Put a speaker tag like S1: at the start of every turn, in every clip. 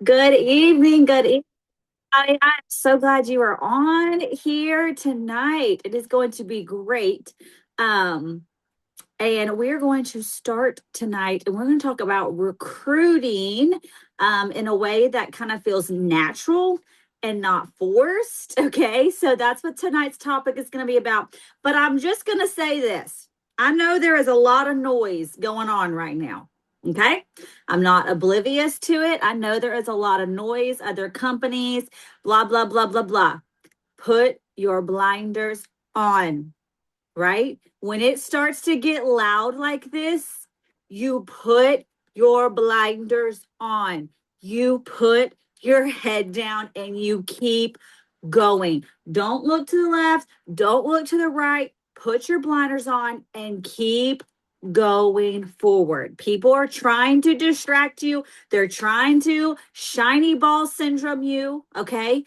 S1: Good evening. Good evening. I'm so glad you are on here tonight. It is going to be great. Um, and we're going to start tonight and we're going to talk about recruiting in a way that kind of feels natural and not forced. Okay. So that's what tonight's topic is going to be about. But I'm just going to say this. I know there is a lot of noise going on right now. Okay. I'm not oblivious to it. I know there is a lot of noise, other companies, blah, blah, blah, blah, blah. Put your blinders on, right? When it starts to get loud like this, you put your blinders on. You put your head down and you keep going. Don't look to the left. Don't look to the right. Put your blinders on and keep going forward. People are trying to distract you. They're trying to shiny ball syndrome you. Okay.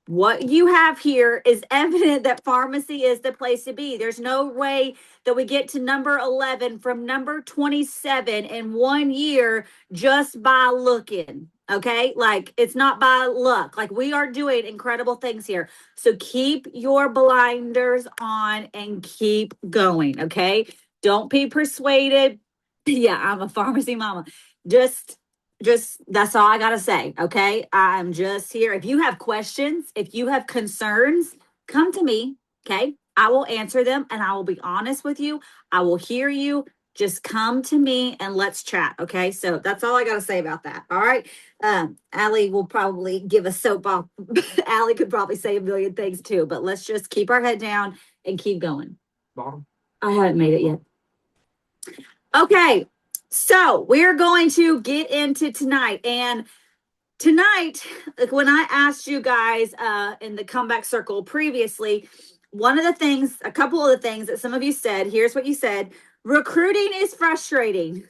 S1: What you have here is evident that pharmacy is the place to be. There's no way that we get to number 11 from number 27 in 1 year just by looking. Okay. Like it's not by luck. Like we are doing incredible things here. So keep your blinders on and keep going. Okay. Don't be persuaded. Yeah, I'm a pharmacy mama. Just that's all I got to say. Okay. I'm just here. If you have questions, if you have concerns, come to me. Okay. I will answer them and I will be honest with you. I will hear you. Just come to me and let's chat. Okay. So that's all I got to say about that. All right. Allie will probably give a soap off. Allie could probably say a million things too, but let's just keep our head down and keep going. Bottom. I haven't made it yet. Okay. So we're going to get into tonight. And tonight, like when I asked you guys in the comeback circle previously, one of the things, a couple of the things that some of you said, here's what you said: recruiting is frustrating.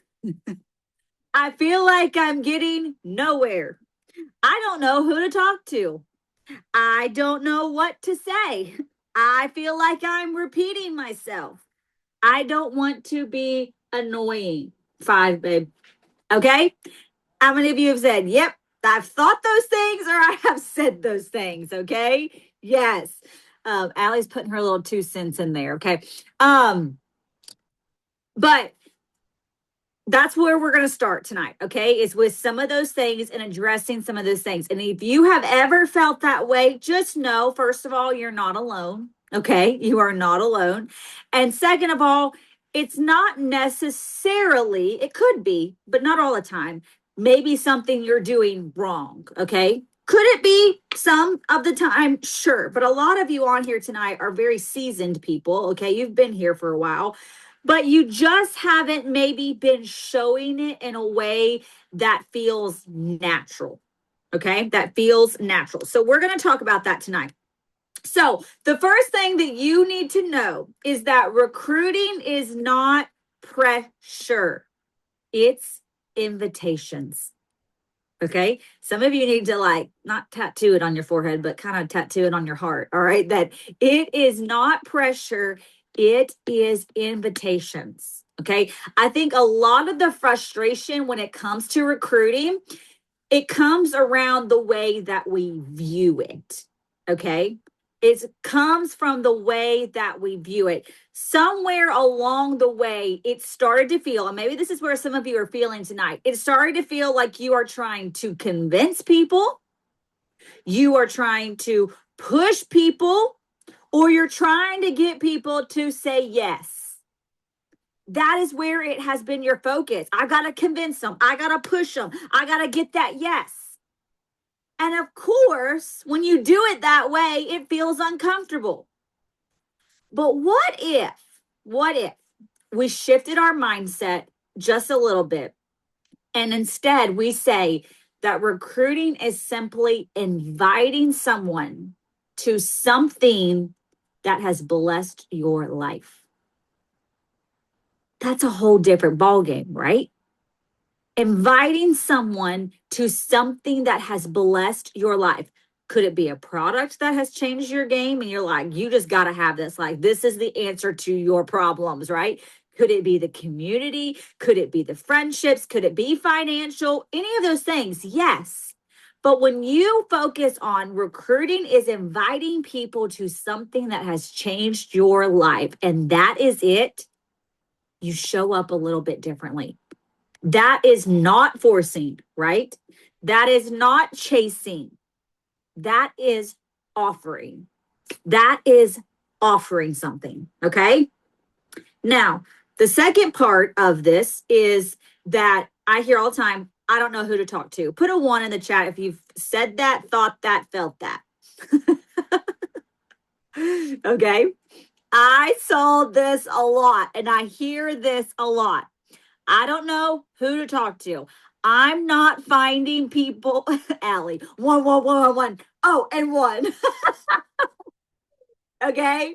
S1: I feel like I'm getting nowhere. I don't know who to talk to. I don't know what to say. I feel like I'm repeating myself. I don't want to be annoying. 5, babe. Okay. How many of you have said, yep, I've thought those things or I have said those things? Okay. Yes. Allie's putting her little 2 cents in there. Okay. But that's where we're going to start tonight. Okay. Is with some of those things and addressing some of those things. And if you have ever felt that way, just know, first of all, you're not alone. Okay. You are not alone. And second of all, it's not necessarily, it could be, but not all the time, maybe something you're doing wrong. Okay. Could it be some of the time? Sure. But a lot of you on here tonight are very seasoned people. Okay. You've been here for a while, but you just haven't maybe been showing it in a way that feels natural. Okay. That feels natural. So we're going to talk about that tonight. So, the first thing that you need to know is that recruiting is not pressure, it's invitations. Okay. Some of you need to like not tattoo it on your forehead, but kind of tattoo it on your heart. All right. That it is not pressure, it is invitations. Okay. I think a lot of the frustration when it comes to recruiting, it comes around the way that we view it. Okay. It comes from the way that we view it. Somewhere along the way, it started to feel, and maybe this is where some of you are feeling tonight, it started to feel like you are trying to convince people, you are trying to push people, or you're trying to get people to say yes. That is where it has been your focus. I got to convince them. I got to push them. I got to get that yes. And of course, when you do it that way, it feels uncomfortable. But what if we shifted our mindset just a little bit and instead we say that recruiting is simply inviting someone to something that has blessed your life? That's a whole different ballgame, right? Inviting someone to something that has blessed your life. Could it be a product that has changed your game and you're like, you just got to have this? Like, this is the answer to your problems, right? Could it be the community? Could it be the friendships? Could it be financial? Any of those things? Yes. But when you focus on recruiting is inviting people to something that has changed your life, and that is it, you show up a little bit differently. That is not forcing, right? That is not chasing. That is offering. That is offering something. Okay. Now, the second part of this is that I hear all the time, I don't know who to talk to. Put a 1 in the chat if you've said that, thought that, felt that. Okay. I saw this a lot and I hear this a lot. I don't know who to talk to. I'm not finding people. Allie, one. Oh, and 1. Okay.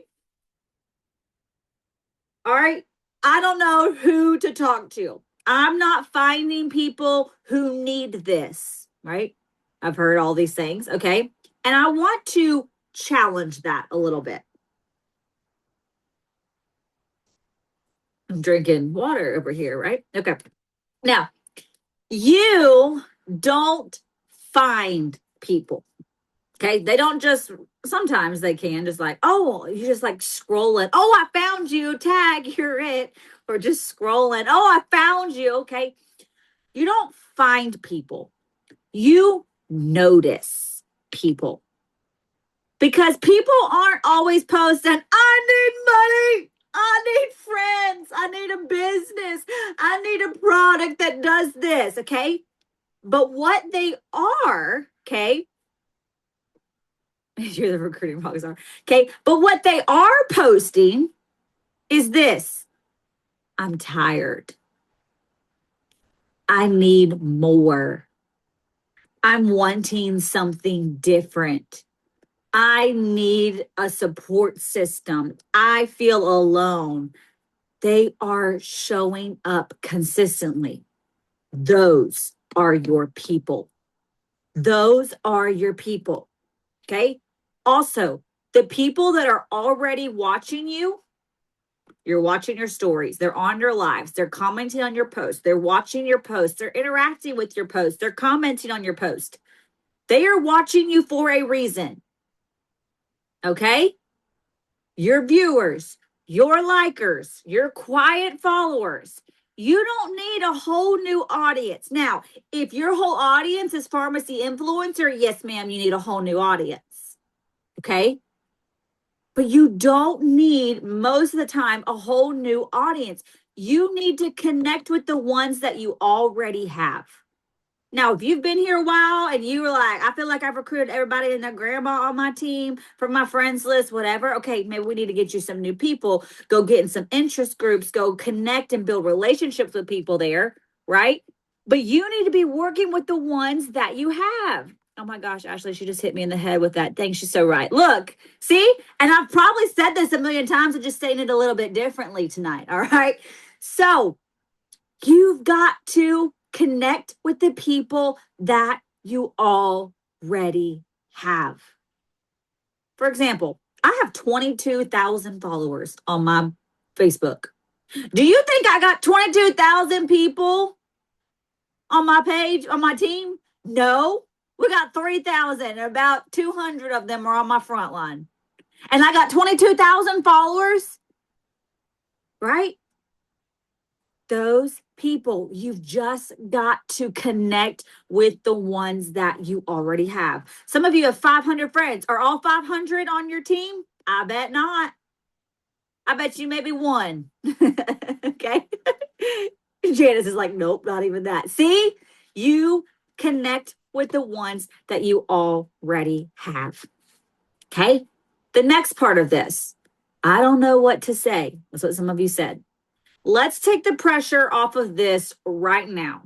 S1: All right. I don't know who to talk to. I'm not finding people who need this, right? I've heard all these things. Okay. And I want to challenge that a little bit. I'm drinking water over here, right? Okay. Now, you don't find people. Okay. They don't just, sometimes they can just like, oh, you just like scrolling. Oh, I found you. Tag, you're it. Or just scrolling. Oh, I found you. Okay. You don't find people. You notice people. Because people aren't always posting, I need money. I need friends. I need a business. I need a product that does this. Okay. But what they are, okay, you're the recruiting rock star. Okay. But what they are posting is this: I'm tired. I need more. I'm wanting something different. I need a support system. I feel alone. They are showing up consistently. Those are your people. Those are your people. Okay. Also, the people that are already watching you, you're watching your stories, they're on your lives, they're commenting on your posts, they're watching your posts, they're interacting with your posts, they're commenting on your post. They are watching you for a reason. Okay. Your viewers, your likers, your quiet followers. You don't need a whole new audience. Now, if your whole audience is pharmacy influencer, yes, ma'am, you need a whole new audience. Okay. But you don't need most of the time a whole new audience. You need to connect with the ones that you already have. Now, if you've been here a while and you were like, I feel like I've recruited everybody and their grandma on my team from my friends list, whatever. Okay, maybe we need to get you some new people. Go get in some interest groups, go connect and build relationships with people there, right? But you need to be working with the ones that you have. Oh my gosh, Ashley, she just hit me in the head with that thing. She's so right. Look, see? And I've probably said this a million times and just saying it a little bit differently tonight. All right. So you've got to connect with the people that you already have. For example, I have 22,000 followers on my Facebook. Do you think I got 22,000 people on my page, on my team? No, we got 3,000, and about 200 of them are on my front line. And I got 22,000 followers, right? Those people, you've just got to connect with the ones that you already have. Some of you have 500 friends. Are all 500 on your team? I bet not. I bet you maybe 1. Okay. Janice is like, nope, not even that. See, you connect with the ones that you already have. Okay. The next part of this, I don't know what to say. That's what some of you said. Let's take the pressure off of this right now.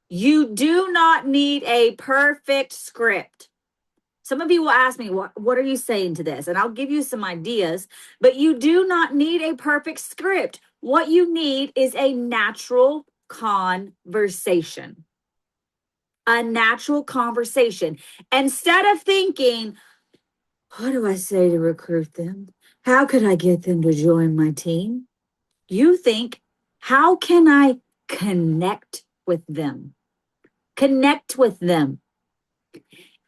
S1: You do not need a perfect script. Some of you will ask me, what are you saying to this? And I'll give you some ideas, but you do not need a perfect script. What you need is a natural conversation. A natural conversation. Instead of thinking, what do I say to recruit them? How could I get them to join my team? You think, how can I connect with them? Connect with them.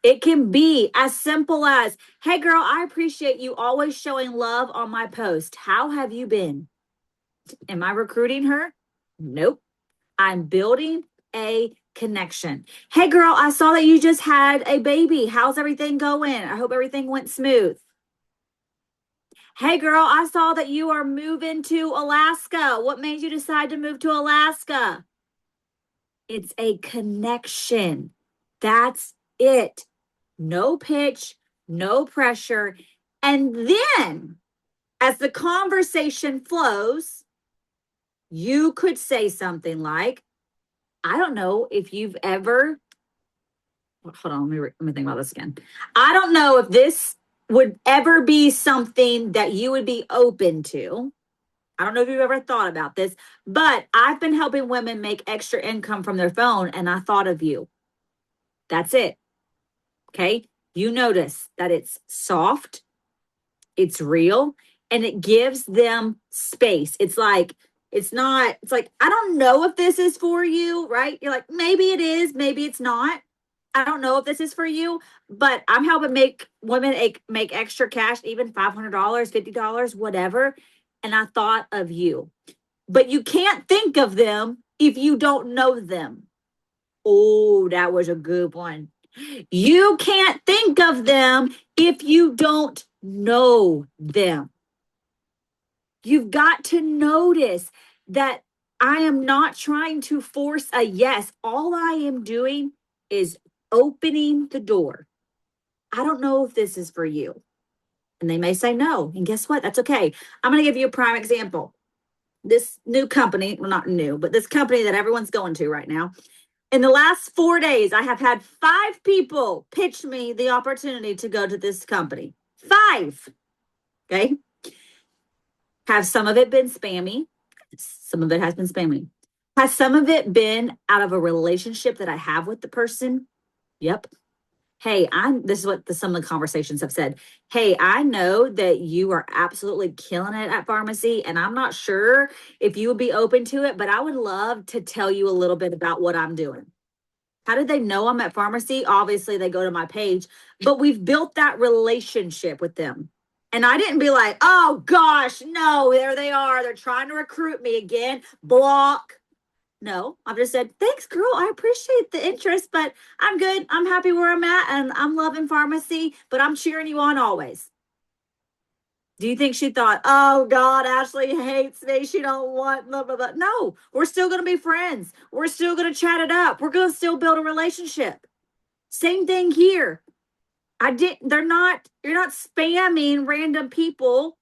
S1: It can be as simple as, hey girl, I appreciate you always showing love on my post. How have you been? Am I recruiting her? Nope. I'm building a connection. Hey girl, I saw that you just had a baby. How's everything going? I hope everything went smooth. Hey girl, I saw that you are moving to Alaska. What made you decide to move to Alaska? It's a connection. That's it. No pitch, no pressure. And then as the conversation flows, you could say something like, I don't know if you've ever, hold on, let me think about this again. I don't know if this would ever be something that you would be open to. I don't know if you've ever thought about this, but I've been helping women make extra income from their phone, and I thought of you. That's it. Okay. You notice that it's soft, it's real, and it gives them space. It's like, it's not, it's like, I don't know if this is for you, right? You're like, maybe it is, maybe it's not. I don't know if this is for you, but I'm helping make women make extra cash, even $500, $50, whatever. And I thought of you. But you can't think of them if you don't know them. Oh, that was a good one. You can't think of them if you don't know them. You've got to notice that I am not trying to force a yes. All I am doing is opening the door. I don't know if this is for you. And they may say no. And guess what? That's okay. I'm going to give you a prime example. This new company, well, not new, but this company that everyone's going to right now. In the last 4 days, I have had 5 people pitch me the opportunity to go to this company. 5. Okay. Have some of it been spammy? Some of it has been spammy. Has some of it been out of a relationship that I have with the person? Yep. Hey, this is what some of the conversations have said. Hey, I know that you are absolutely killing it at pharmacy, and I'm not sure if you would be open to it, but I would love to tell you a little bit about what I'm doing. How did they know I'm at pharmacy? Obviously, they go to my page, but we've built that relationship with them. And I didn't be like, oh gosh, no, there they are. They're trying to recruit me again. Block. No, I've just said, thanks, girl. I appreciate the interest, but I'm good. I'm happy where I'm at, and I'm loving pharmacy, but I'm cheering you on always. Do you think she thought, oh God, Ashley hates me. She don't want blah, blah, blah. No, we're still going to be friends. We're still going to chat it up. We're going to still build a relationship. Same thing here. You're not spamming random people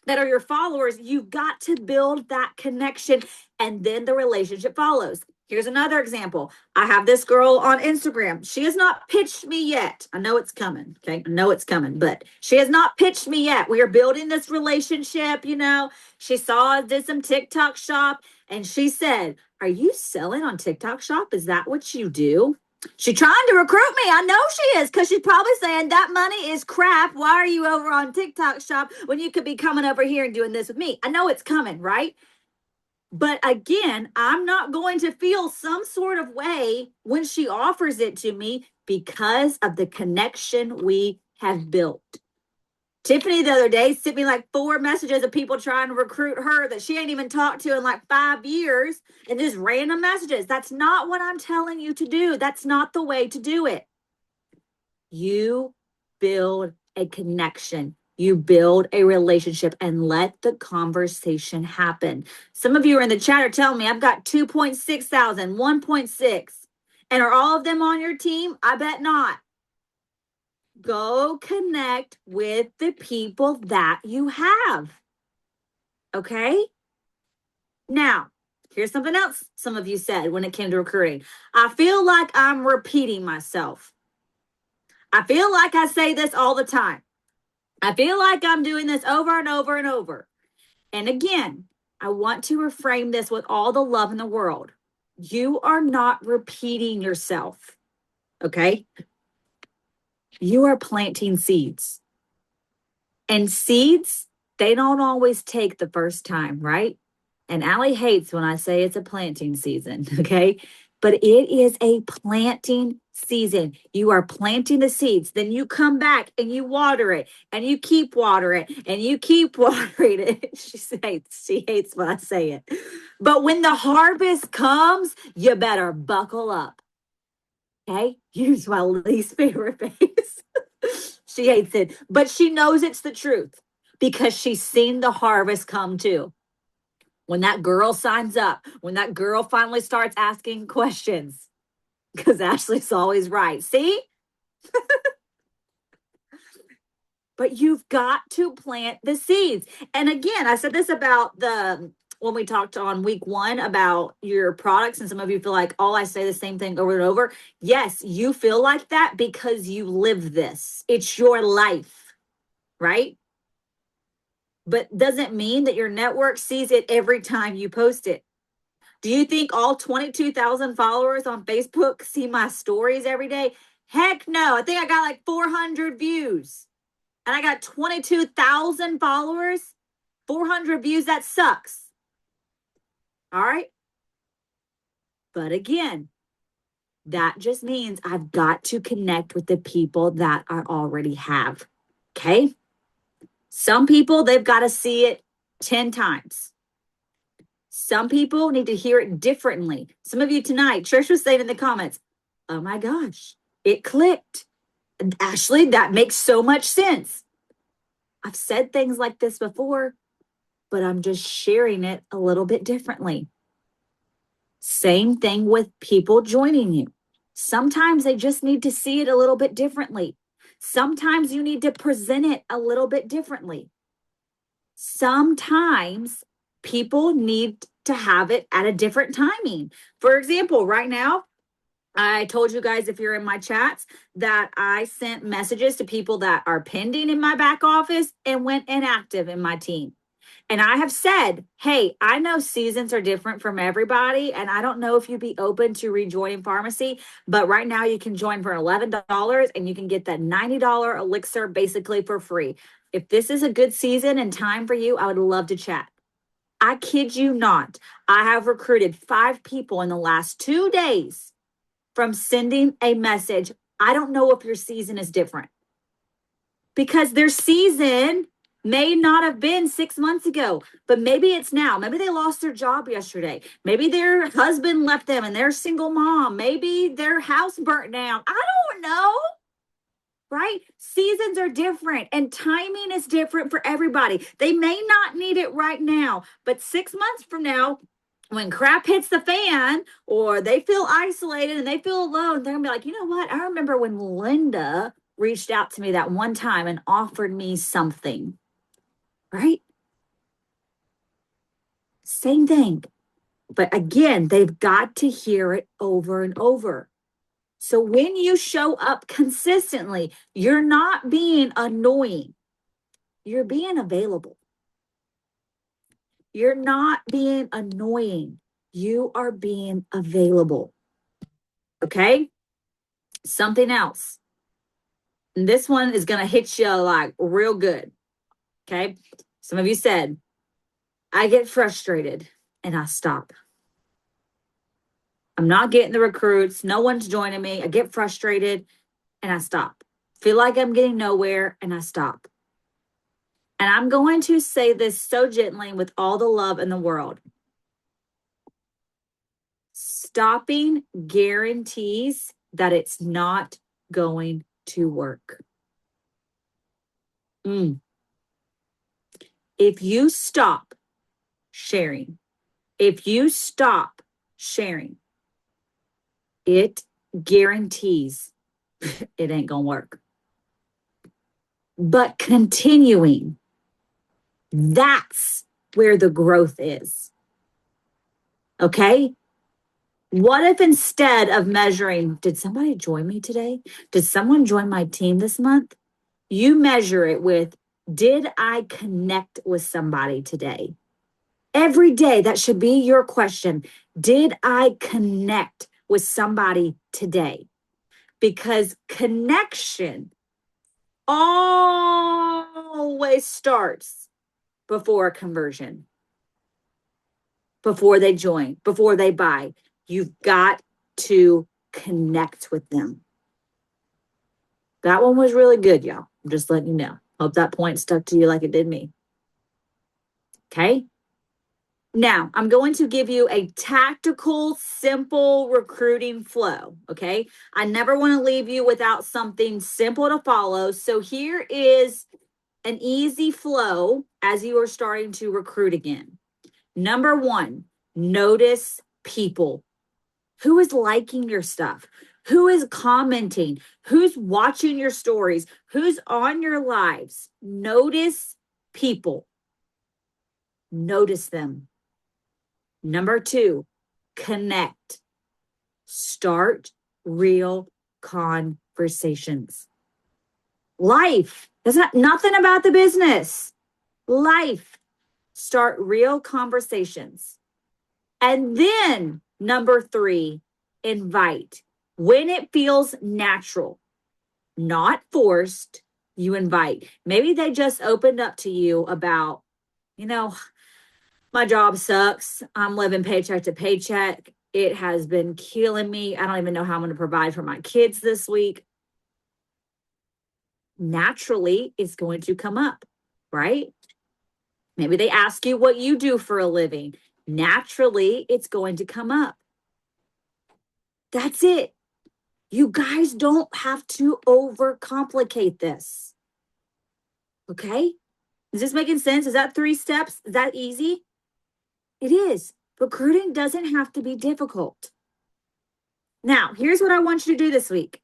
S1: that are your followers. You've got to build that connection, and then the relationship follows. Here's another example. I have this girl on Instagram. She has not pitched me yet. I know it's coming. Okay. I know it's coming, but she has not pitched me yet. We are building this relationship. She saw I did some TikTok shop, and she said, are you selling on TikTok shop? Is that what you do? She's trying to recruit me. I know she is, because she's probably saying that money is crap. Why are you over on TikTok shop when you could be coming over here and doing this with me? I know it's coming, right? But again, I'm not going to feel some sort of way when she offers it to me because of the connection we have built. Tiffany the other day sent me like 4 messages of people trying to recruit her that she ain't even talked to in like 5 years, and just random messages. That's not what I'm telling you to do. That's not the way to do it. You build a connection. You build a relationship and let the conversation happen. Some of you are in the chat are telling me I've got 2.6 thousand, 1.6. And are all of them on your team? I bet not. Go connect with the people that you have. Okay? Now, here's something else some of you said when it came to recruiting. I feel like I'm repeating myself. I feel like I say this all the time. I feel like I'm doing this over and over and over. And again, I want to reframe this with all the love in the world. You are not repeating yourself. Okay? You are planting seeds. And seeds, they don't always take the first time, right? And Allie hates when I say it's a planting season, okay? but it is a planting season. You are planting the seeds. Then you come back and you water it and you keep watering it and you keep watering it. She hates when I say it. But when the harvest comes, you better buckle up. Okay? Here's my least favorite face. She hates it, but she knows it's the truth because she's seen the harvest come too. When that girl signs up, when that girl finally starts asking questions, because Ashley's always right. See? But you've got to plant the seeds. And again, I said this about when we talked on week 1 about your products, and some of you feel like, oh, I say the same thing over and over. Yes, you feel like that because you live this. It's your life, right? But doesn't mean that your network sees it every time you post it. Do you think all 22,000 followers on Facebook see my stories every day? Heck no. I think I got like 400 views and I got 22,000 followers. 400 views, that sucks. All right. But again, that just means I've got to connect with the people that I already have. Okay. Some people, they've got to see it 10 times. Some people need to hear it differently. Some of you tonight, Trish was saying in the comments, oh my gosh, it clicked. Ashley, that makes so much sense. I've said things like this before, but I'm just sharing it a little bit differently. Same thing with people joining you. Sometimes they just need to see it a little bit differently. Sometimes you need to present it a little bit differently. Sometimes people need to have it at a different timing. For example, right now, I told you guys, if you're in my chats, that I sent messages to people that are pending in my back office and went inactive in my team. And I have said, hey, I know seasons are different from everybody. And I don't know if you'd be open to rejoining pharmacy, but right now you can join for $11 and you can get that $90 elixir basically for free. If this is a good season and time for you, I would love to chat. I kid you not. I have recruited 5 people in the last 2 days from sending a message. I don't know if your season is different because their season may not have been 6 months ago, but maybe it's now. Maybe they lost their job yesterday. Maybe their husband left them and they're a single mom. Maybe their house burnt down. I don't know. Right? Seasons are different and timing is different for everybody. They may not need it right now, but 6 months from now, when crap hits the fan or they feel isolated and they feel alone, they're gonna be like, you know what? I remember when Linda reached out to me that one time and offered me something, right? Same thing. But again, they've got to hear it over and over. So when you show up consistently, you're not being annoying. You're being available. You're not being annoying. You are being available. Okay? Something else. And this one is going to hit you like real good. Okay? Some of you said, I get frustrated and I stop. I'm not getting the recruits. No one's joining me. I get frustrated and I stop. Feel like I'm getting nowhere and I stop. And I'm going to say this so gently with all the love in the world. Stopping guarantees that it's not going to work. If you stop sharing, if you stop sharing, it guarantees it ain't gonna work. But continuing, that's where the growth is. Okay? What if instead of measuring, did somebody join me today? Did someone join my team this month? You measure it with, did I connect with somebody today? Every day, that should be your question. Did I connect with somebody today? Because connection always starts before a conversion, before they join, before they buy. You've got to connect with them. That one was really good, y'all. I'm just letting you know. Hope that point stuck to you like it did me. Okay. Now, I'm going to give you a tactical, simple recruiting flow. Okay. I never want to leave you without something simple to follow. So here is an easy flow as you are starting to recruit again. Number one, notice people. Who is liking your stuff? Who is commenting? Who's watching your stories? Who's on your lives? Notice people. Notice them. Number two, connect. Start real conversations. Life. That's nothing about the business. Life. Start real conversations. And then number three, invite. When it feels natural, not forced, you invite. Maybe they just opened up to you about, my job sucks. I'm living paycheck to paycheck. It has been killing me. I don't even know how I'm going to provide for my kids this week. Naturally, it's going to come up, right? Maybe they ask you what you do for a living. Naturally, it's going to come up. That's it. You guys don't have to overcomplicate this. Okay? Is this making sense? Is that 3 steps? Is that easy? It is. Recruiting doesn't have to be difficult. Now, here's what I want you to do this week.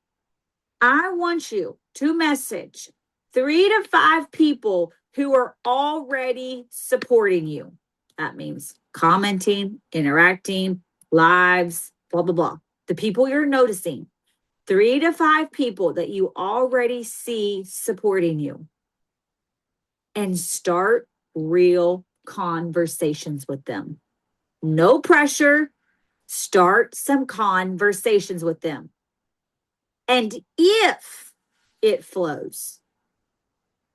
S1: I want you to message 3 to 5 people who are already supporting you. That means commenting, interacting, lives, blah, blah, blah. The people you're noticing. 3 to 5 people that you already see supporting you. And start real conversations with them. No pressure. Start some conversations with them. And if it flows,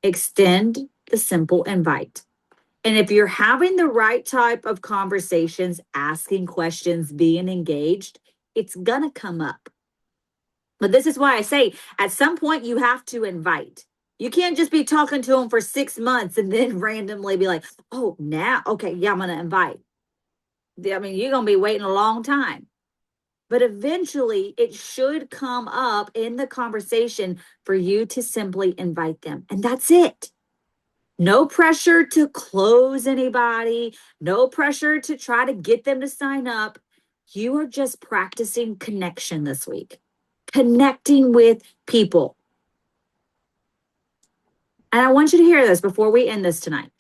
S1: extend the simple invite. And if you're having the right type of conversations, asking questions, being engaged, it's going to come up. But this is why I say at some point you have to invite. You can't just be talking to them for 6 months and then randomly be like, oh, now, okay, yeah, I'm going to invite. I mean, you're going to be waiting a long time. But eventually it should come up in the conversation for you to simply invite them. And that's it. No pressure to close anybody. No pressure to try to get them to sign up. You are just practicing connection this week. Connecting with people. And I want you to hear this before we end this tonight.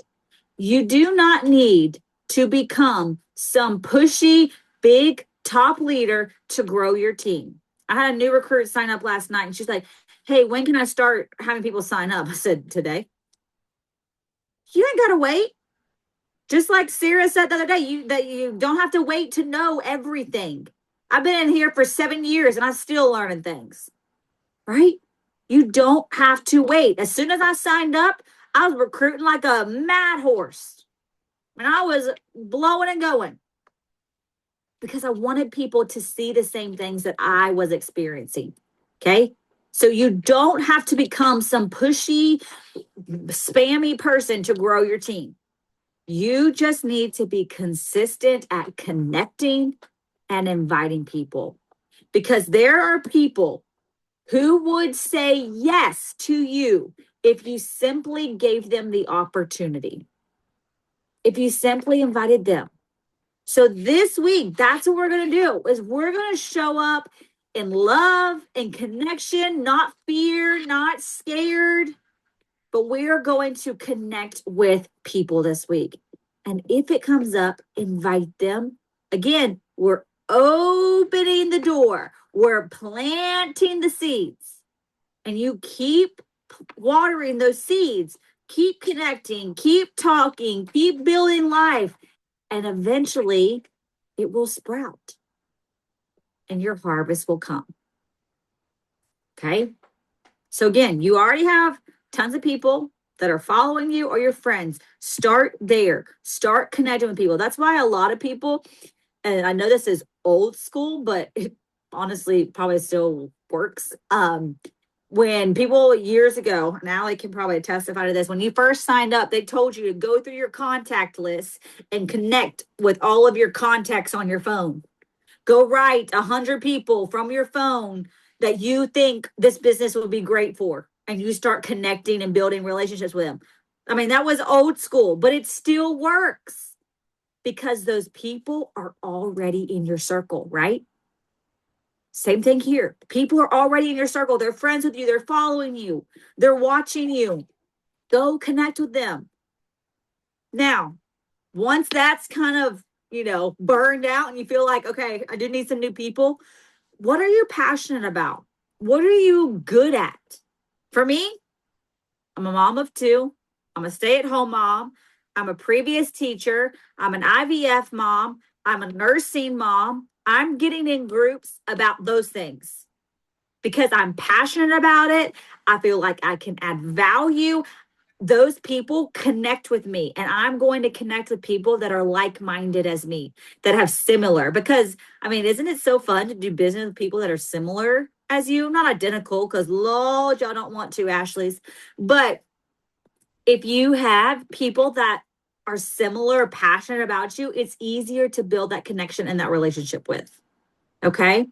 S1: You do not need to become some pushy, big top leader to grow your team. I had a new recruit sign up last night and she's like, hey, when can I start having people sign up? I said, today. You ain't got to wait. Just like Sarah said the other day, you don't have to wait to know everything. I've been in here for 7 years and I'm still learning things, right? You don't have to wait. As soon as I signed up, I was recruiting like a mad horse. And I was blowing and going because I wanted people to see the same things that I was experiencing. Okay. So you don't have to become some pushy, spammy person to grow your team. You just need to be consistent at connecting and inviting people, because there are people who would say yes to you if you simply gave them the opportunity, if you simply invited them. So this week, that's what we're going to do, is we're going to show up in love and connection, not fear, not scared, but we are going to connect with people this week. And if it comes up, invite them. Again, we're opening the door. We're planting the seeds. And you keep watering those seeds. Keep connecting. Keep talking. Keep building life. And eventually, it will sprout. And your harvest will come. Okay? So again, you already have tons of people that are following you or your friends. Start there. Start connecting with people. That's why a lot of people, and I know this is old school, but honestly probably still works. When people years ago, and Allie can probably testify to this, when you first signed up, they told you to go through your contact list and connect with all of your contacts on your phone. Go write 100 people from your phone that you think this business would be great for, and you start connecting and building relationships with them. I mean, that was old school, but it still works because those people are already in your circle, right? Same thing here. People are already in your circle. They're friends with you. They're following you. They're watching you. Go connect with them. Now, once that's kind of, burned out and you feel like, okay, I do need some new people, what are you passionate about? What are you good at? For me, I'm a mom of two. I'm a stay at home mom. I'm a previous teacher. I'm an IVF mom. I'm a nursing mom. I'm getting in groups about those things because I'm passionate about it. I feel like I can add value. Those people connect with me, and I'm going to connect with people that are like-minded as me, that have similar, because I mean, isn't it so fun to do business with people that are similar as you? Not identical, because Lord, y'all don't want to, Ashley's. But if you have people that are similar, passionate about you, it's easier to build that connection and that relationship with. Okay.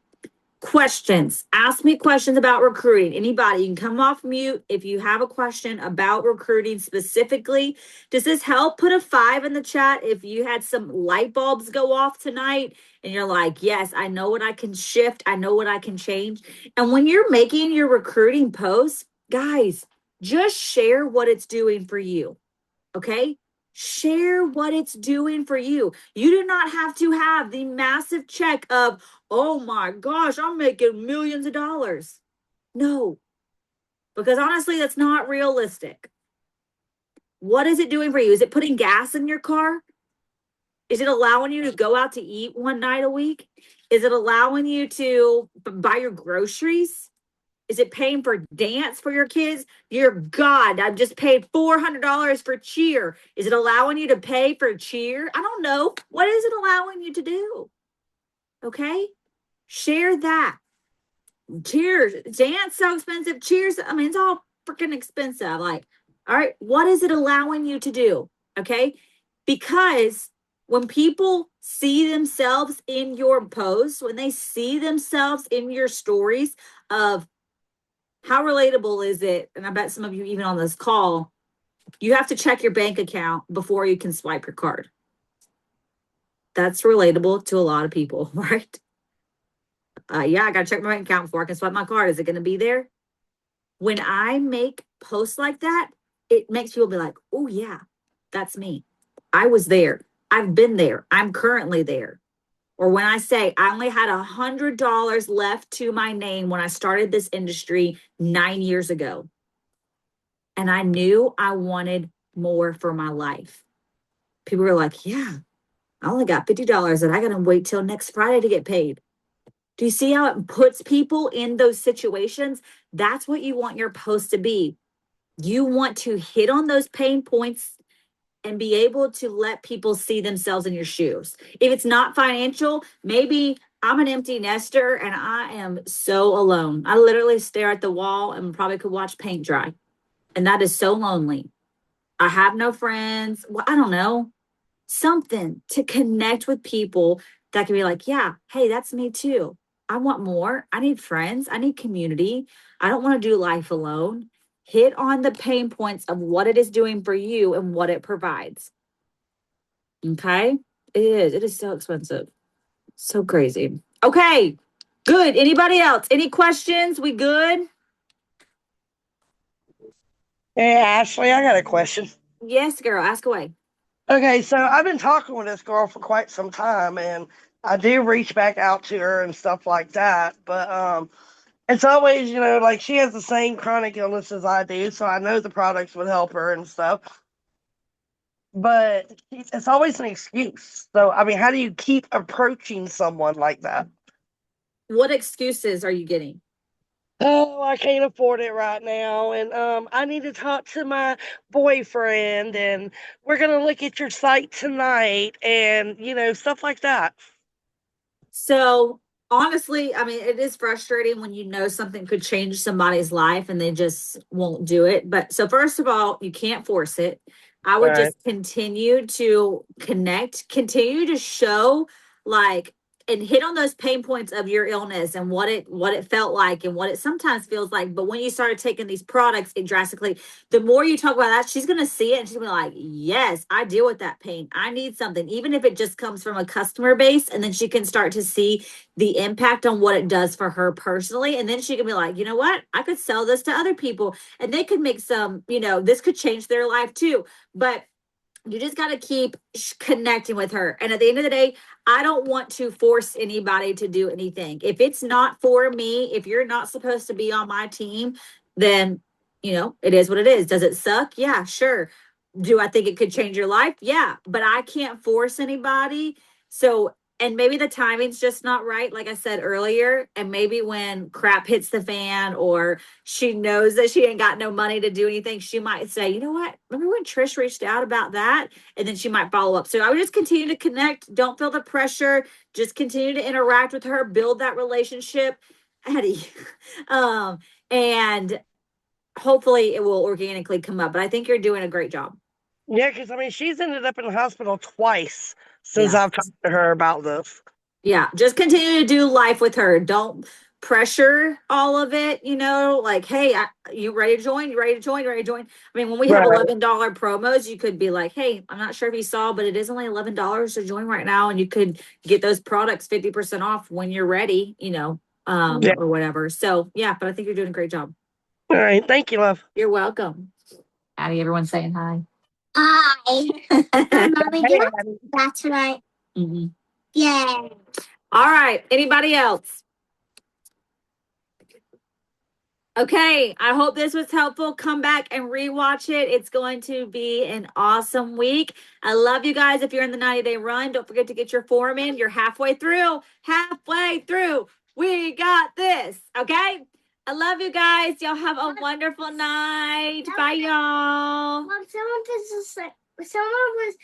S1: Questions. Ask me questions about recruiting. Anybody, you can come off mute if you have a question about recruiting specifically. Does this help? Put a 5 in the chat if you had some light bulbs go off tonight and you're like, yes, I know what I can shift. I know what I can change. And when you're making your recruiting posts, guys, just share what it's doing for you. Okay. Share what it's doing for you. You do not have to have the massive check of, oh my gosh, I'm making millions of dollars. No, because honestly, that's not realistic. What is it doing for you? Is it putting gas in your car? Is it allowing you to go out to eat one night a week? Is it allowing you to buy your groceries? Is it paying for dance for your kids? Dear God, I've just paid $400 for cheer. Is it allowing you to pay for cheer? I don't know. What is it allowing you to do? Okay. Share that. Cheers. Dance so expensive. Cheers. I mean, it's all freaking expensive. Like, all right, what is it allowing you to do? Okay. Because when people see themselves in your posts, when they see themselves in your stories of how relatable is it? And I bet some of you, even on this call, you have to check your bank account before you can swipe your card. That's relatable to a lot of people, right? Yeah, I got to check my bank account before I can swipe my card. Is it going to be there? When I make posts like that, it makes people be like, oh, yeah, that's me. I was there. I've been there. I'm currently there. Or when I say I only had $100 left to my name when I started this industry 9 years ago. And I knew I wanted more for my life. People were like, yeah, I only got $50 and I got to wait till next Friday to get paid. Do you see how it puts people in those situations? That's what you want your post to be. You want to hit on those pain points and be able to let people see themselves in your shoes. If it's not financial, maybe I'm an empty nester and I am so alone. I literally stare at the wall and probably could watch paint dry. And that is so lonely. I have no friends. Well, I don't know. Something to connect with people that can be like, yeah, hey, that's me too. I want more. I need friends. I need community. I don't want to do life alone. Hit on the pain points of what it is doing for you and what it provides. Okay. It is. It is so expensive. So crazy. Okay. Good. Anybody else? Any questions? We good?
S2: Hey, Ashley, I got a question.
S1: Yes, girl. Ask away.
S2: Okay, so I've been talking with this girl for quite some time, and I do reach back out to her and stuff like that. But it's always, like she has the same chronic illness as I do, so I know the products would help her and stuff. But it's always an excuse. So, I mean, how do you keep approaching someone like that?
S1: What excuses are you getting?
S2: Oh, I can't afford it right now, and I need to talk to my boyfriend, and we're gonna look at your site tonight, and stuff like that.
S1: So honestly, I mean, it is frustrating when you know something could change somebody's life and they just won't do it. But so, first of all, you can't force it. I would
S2: Right.
S1: just continue to connect, continue to show like and hit on those pain points of your illness and what it felt like and what it sometimes feels like. But when you started taking these products, it drastically, the more you talk about that, she's gonna see it and she's gonna be like, yes, I deal with that pain. I need something, even if it just comes from a customer base, and then she can start to see the impact on what it does for her personally. And then she can be like, you know what? I could sell this to other people and they could make some, this could change their life too. But you just got to keep connecting with her. And at the end of the day, I don't want to force anybody to do anything. If it's not for me, if you're not supposed to be on my team, then, it is what it is. Does it suck? Yeah, sure. Do I think it could change your life? Yeah, but I can't force anybody. So, and maybe the timing's just not right, like I said earlier. And maybe when crap hits the fan or she knows that she ain't got no money to do anything, she might say, you know what? Remember when Trish reached out about that? And then she might follow up. So I would just continue to connect. Don't feel the pressure. Just continue to interact with her, build that relationship. Eddie. And hopefully it will organically come up. But I think you're doing a great job.
S2: Yeah, because I mean, she's ended up in the hospital twice since
S1: Yeah.
S2: I've talked to her about this.
S1: Yeah. Just continue to do life with her. Don't pressure all of it, like, hey, you ready to join? You ready to join? You ready to join? I mean, when we have
S2: Right.
S1: $11 promos, you could be like, hey, I'm not sure if you saw, but it is only $11 to join right now. And you could get those products 50% off when you're ready,
S2: Yeah.
S1: or whatever. So yeah, but I think you're doing a great job.
S2: All right. Thank you, love.
S1: You're welcome. Addie, everyone's saying hi.
S3: Hi. Mommy,
S2: Hey,
S3: do
S2: Addie.
S3: that's right.
S1: Mm-hmm.
S3: Yay.
S1: All right. Anybody else? Okay, I hope this was helpful. Come back and rewatch it. It's going to be an awesome week. I love you guys. If you're in the 90-day run, don't forget to get your form in. You're halfway through. Halfway through. We got this. Okay? I love you guys. Y'all have a wonderful night. Bye, y'all.
S3: Mom, someone was